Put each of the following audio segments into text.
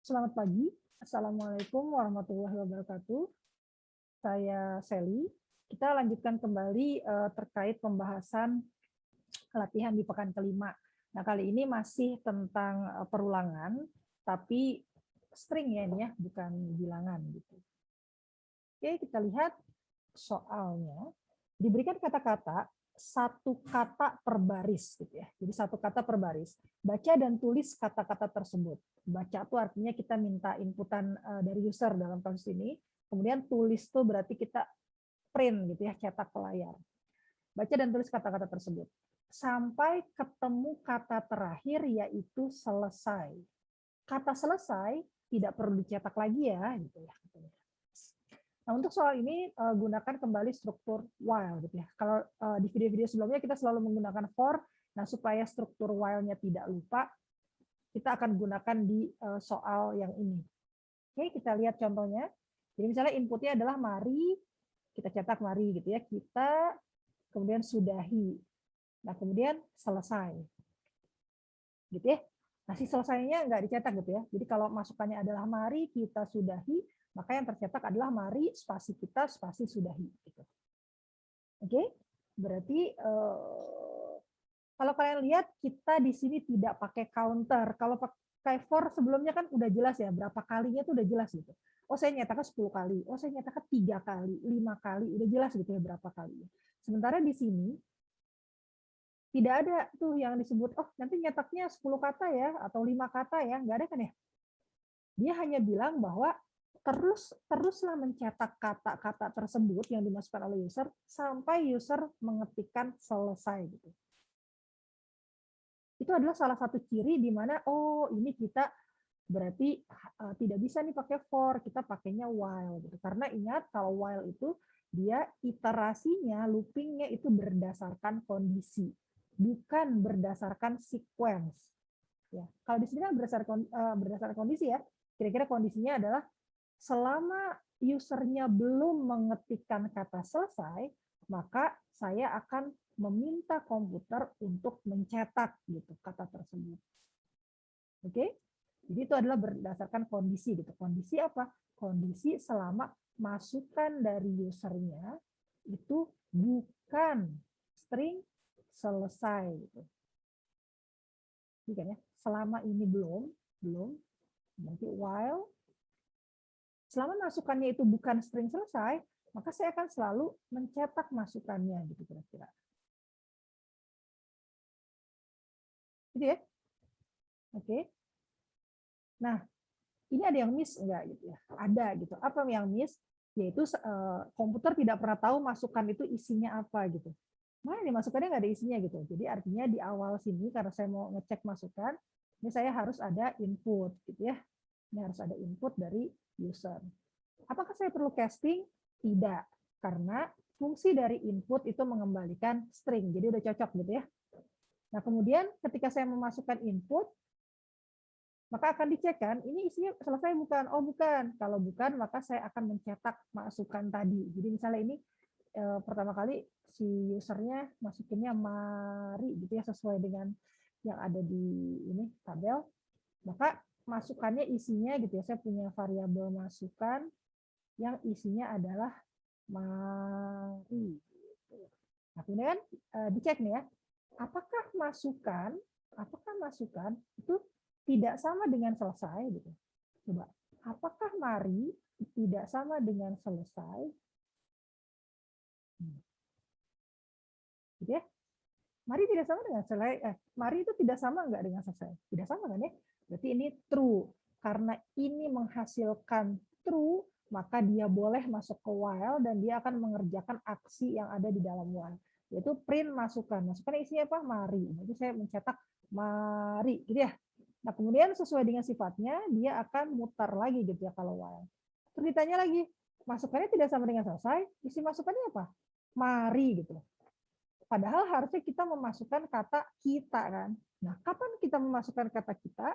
Selamat pagi. Assalamualaikum warahmatullahi wabarakatuh. Saya Sally. Kita lanjutkan kembali terkait pembahasan latihan di pekan kelima. Nah, kali ini masih tentang perulangan, tapi string ya ini ya, bukan bilangan gitu. Oke, kita lihat soalnya. Diberikan kata-kata, satu kata per baris gitu ya. Jadi satu kata per baris. Baca dan tulis kata-kata tersebut. Baca itu artinya kita minta inputan dari user dalam kasus ini. Kemudian tulis itu berarti kita print gitu ya, cetak ke layar. Baca dan tulis kata-kata tersebut. Sampai ketemu kata terakhir yaitu selesai. Kata selesai tidak perlu dicetak lagi ya gitu ya. Nah, untuk soal ini gunakan kembali struktur while gitu ya. Kalau di video-video sebelumnya kita selalu menggunakan for, nah supaya struktur while-nya tidak lupa, kita akan gunakan di soal yang ini. Oke, kita lihat contohnya. Jadi misalnya inputnya adalah mari, kita cetak mari gitu ya. Kita kemudian sudahi. Nah, kemudian selesai. Gitu ya. Nah, si selesainya nggak dicetak gitu ya. Jadi kalau masukannya adalah mari kita sudahi, maka yang tercetak adalah mari spasi kita spasi sudahi. Gitu. Oke, berarti kalau kalian lihat kita di sini tidak pakai counter. Kalau pakai for sebelumnya kan udah jelas ya berapa kalinya tuh udah jelas gitu. Oh saya nyatakan 10 kali, oh saya nyatakan 3 kali, 5 kali, udah jelas gitu ya berapa kali. Sementara di sini tidak ada tuh yang disebut, oh nanti nyetaknya 10 kata ya, atau 5 kata ya, nggak ada kan ya. Dia hanya bilang bahwa teruslah mencetak kata-kata tersebut yang dimasukkan oleh user sampai user mengetikkan selesai gitu. Itu adalah salah satu ciri di mana oh ini kita berarti tidak bisa nih pakai for, kita pakainya while gitu. Karena ingat kalau while itu dia iterasinya, loopingnya itu berdasarkan kondisi, bukan berdasarkan sequence. Ya, kalau di sini kan berdasarkan kondisi ya. Kira-kira kondisinya adalah selama usernya belum mengetikkan kata selesai, maka saya akan meminta komputer untuk mencetak gitu kata tersebut. Oke? Jadi itu adalah berdasarkan kondisi gitu. Kondisi apa? Kondisi selama masukan dari usernya itu bukan string selesai gitu. Bukan ya? Selama ini belum, nanti while selama masukannya itu bukan string selesai, maka saya akan selalu mencetak masukannya gitu kira-kira. Gitu ya? Oke. Nah, ini ada yang miss enggak gitu ya? Ada gitu. Apa yang miss? Yaitu komputer tidak pernah tahu masukan itu isinya apa gitu. Mana nih masukannya nggak ada isinya gitu. Jadi artinya di awal sini karena saya mau ngecek masukan, ini saya harus ada input gitu ya. Ini harus ada input dari user. Apakah saya perlu casting? Tidak, karena fungsi dari input itu mengembalikan string. Jadi udah cocok gitu ya. Nah, kemudian ketika saya memasukkan input, maka akan dicek kan, ini isinya selesai bukan? Oh, bukan. Kalau bukan, maka saya akan mencetak masukan tadi. Jadi misalnya ini pertama kali si usernya masukinnya mari gitu ya sesuai dengan yang ada di ini tabel. Maka masukannya isinya gitu ya. Saya punya variabel masukan yang isinya adalah mari. Nah, kemudian dicek nih ya, apakah masukan itu tidak sama dengan selesai gitu. Coba, apakah mari tidak sama dengan selesai? Gitu ya. Mari tidak sama dengan selesai. Mari itu tidak sama enggak dengan selesai? Tidak sama kan ya? Berarti ini true. Karena ini menghasilkan true, maka dia boleh masuk ke while dan dia akan mengerjakan aksi yang ada di dalam while, yaitu print masukan. Masukan isinya apa? Mari. Jadi saya mencetak mari, gitu ya. Nah, kemudian sesuai dengan sifatnya, dia akan mutar lagi gitu ya kalau while. Terus ditanya lagi, masukannya tidak sama dengan selesai, isi masukannya apa? Mari gitu. Padahal harusnya kita memasukkan kata kita kan. Nah, kapan kita memasukkan kata kita?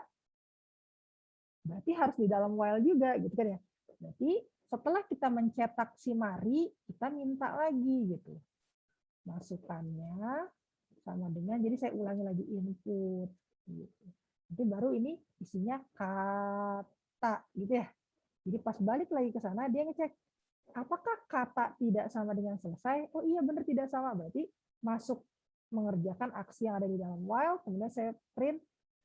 Berarti harus di dalam while juga gitu kan ya. Berarti setelah kita mencetak si mari, kita minta lagi gitu. Masukannya sama dengan, jadi saya ulangi lagi input gitu. Nanti baru ini isinya cut kita gitu ya. Jadi pas balik lagi ke sana dia ngecek apakah kata tidak sama dengan selesai. Oh iya benar tidak sama, berarti masuk mengerjakan aksi yang ada di dalam while, kemudian saya print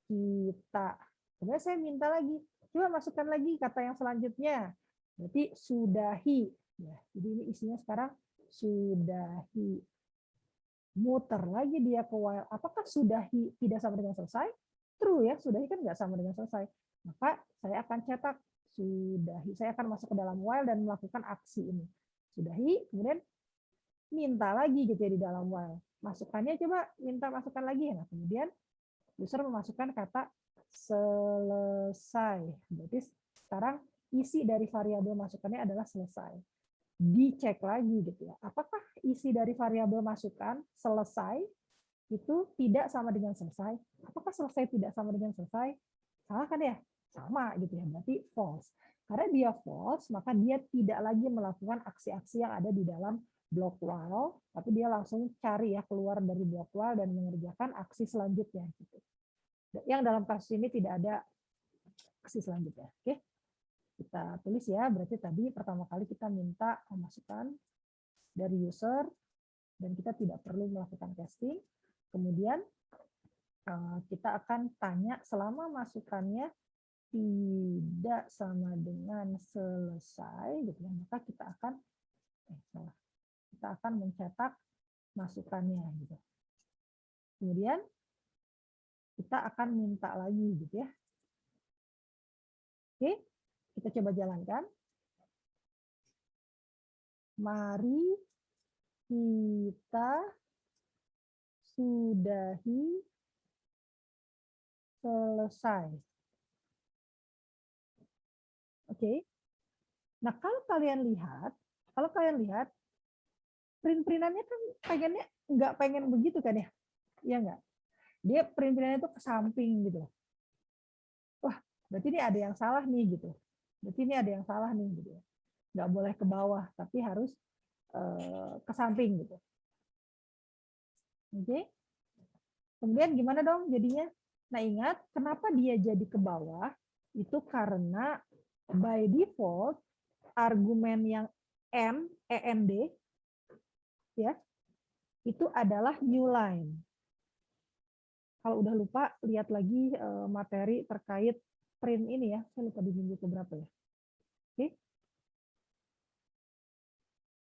kita. Kemudian saya minta lagi, coba masukkan lagi kata yang selanjutnya. Berarti sudahi. Ya, jadi ini isinya sekarang sudahi. Muter lagi dia ke while. Apakah sudahi tidak sama dengan selesai? True ya, sudahi kan nggak sama dengan selesai. Maka saya akan cetak sudahi. Saya akan masuk ke dalam while dan melakukan aksi ini. Sudahi, kemudian minta lagi gitu ya di dalam while. Masukannya coba minta masukkan lagi. Nah, kemudian user memasukkan kata selesai. Berarti sekarang isi dari variabel masukannya adalah selesai. Dicek lagi gitu ya. Apakah isi dari variabel masukan selesai itu tidak sama dengan selesai? Apakah selesai tidak sama dengan selesai? Salah kan ya? Sama gitu ya. Berarti false. Karena dia false, maka dia tidak lagi melakukan aksi-aksi yang ada di dalam block while, tapi dia langsung cari ya keluar dari block while dan mengerjakan aksi selanjutnya gitu. Yang dalam kasus ini tidak ada aksi selanjutnya. Oke. Kita tulis ya, berarti tadi pertama kali kita minta masukan dari user dan kita tidak perlu melakukan casting. Kemudian kita akan tanya selama masukannya tidak sama dengan selesai gitu ya, maka kita akan mencetak masukannya gitu. Kemudian kita akan minta lagi gitu ya. Oke, kita coba jalankan. Mari kita sudahi selesai. Oke. Nah, kalau kalian lihat print-printannya kan pengennya nggak pengen begitu kan ya? Iya nggak? Dia print-printannya itu ke samping gitu. Wah, berarti ini ada yang salah nih gitu. Berarti ini ada yang salah nih gitu. Nggak boleh ke bawah, tapi harus ke samping gitu. Oke. Kemudian gimana dong jadinya? Nah, ingat kenapa dia jadi ke bawah? Itu karena by default argumen yang end ya, itu adalah new line. Kalau udah lupa, lihat lagi materi terkait print ini ya. Saya lupa di minggu keberapa ya. Oke.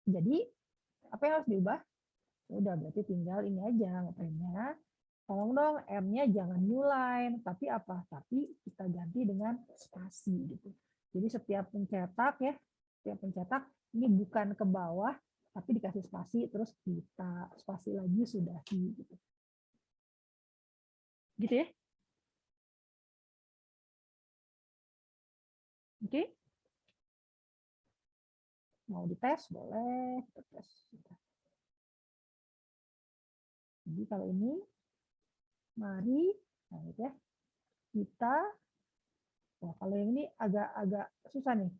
Jadi, apa yang harus diubah? Udah, berarti tinggal ini aja ngeprintnya. Tolong dong, M-nya jangan new line. Tapi apa? Tapi kita ganti dengan spasi gitu. Jadi setiap pencetak ya, setiap pencetak ini bukan ke bawah, tapi dikasih spasi, terus kita spasi lagi sudahi gitu. Gitu ya. Oke. Mau dites boleh, kita tes. Jadi kalau ini mari nah gitu ya. Kita kalau yang ini agak susah nih.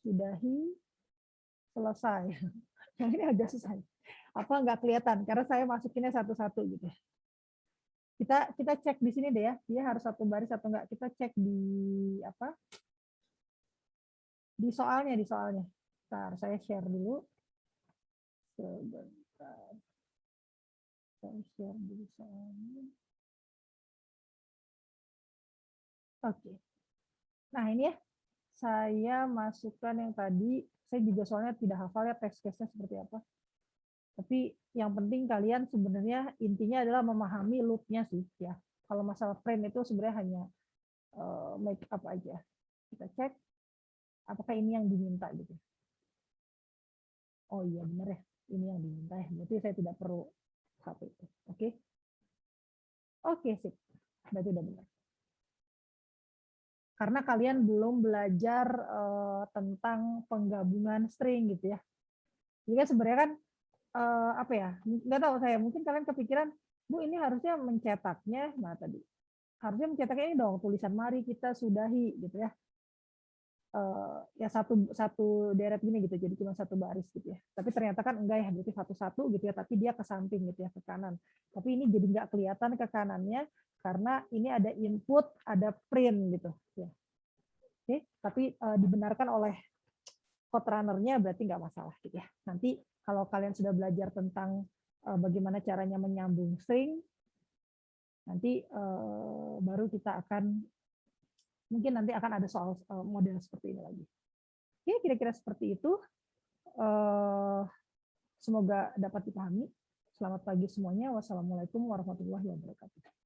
Sudahi selesai. Yang ini agak susah. Apa nggak kelihatan karena saya masukinnya satu-satu gitu. Kita cek di sini deh ya. Dia harus satu baris atau enggak. Kita cek di apa? Di soalnya. Bentar, saya share dulu. Sebentar. Saya share dulu soalnya. Oke. Nah, ini ya. Saya masukkan yang tadi. Saya juga soalnya tidak hafal ya teks case-nya seperti apa. Tapi yang penting kalian sebenarnya intinya adalah memahami loop-nya sih ya. Kalau masalah print itu sebenarnya hanya make up aja. Kita cek apakah ini yang diminta gitu. Oh iya benar ya, ini yang diminta ya. Berarti saya tidak perlu satu itu. Oke. Oke, sip. Berarti udah benar. Karena kalian belum belajar tentang penggabungan string gitu ya. Jadi kan sebenarnya kan apa ya? Nggak tahu saya. Mungkin kalian kepikiran, Bu ini harusnya mencetaknya. Nah tadi harusnya mencetaknya ini dong tulisan mari kita sudahi gitu ya. Ya satu deret gini gitu, jadi cuma satu baris gitu ya. Tapi ternyata kan enggak ya, berarti satu-satu gitu ya, tapi dia ke samping gitu ya, ke kanan. Tapi ini jadi nggak kelihatan ke kanannya karena ini ada input, ada print gitu ya. Oke, tapi dibenarkan oleh code runner-nya berarti nggak masalah gitu ya. Nanti kalau kalian sudah belajar tentang bagaimana caranya menyambung string, nanti baru kita akan mungkin nanti akan ada soal model seperti ini lagi. Oke, kira-kira seperti itu. Semoga dapat dipahami. Selamat pagi semuanya. Wassalamualaikum warahmatullahi wabarakatuh.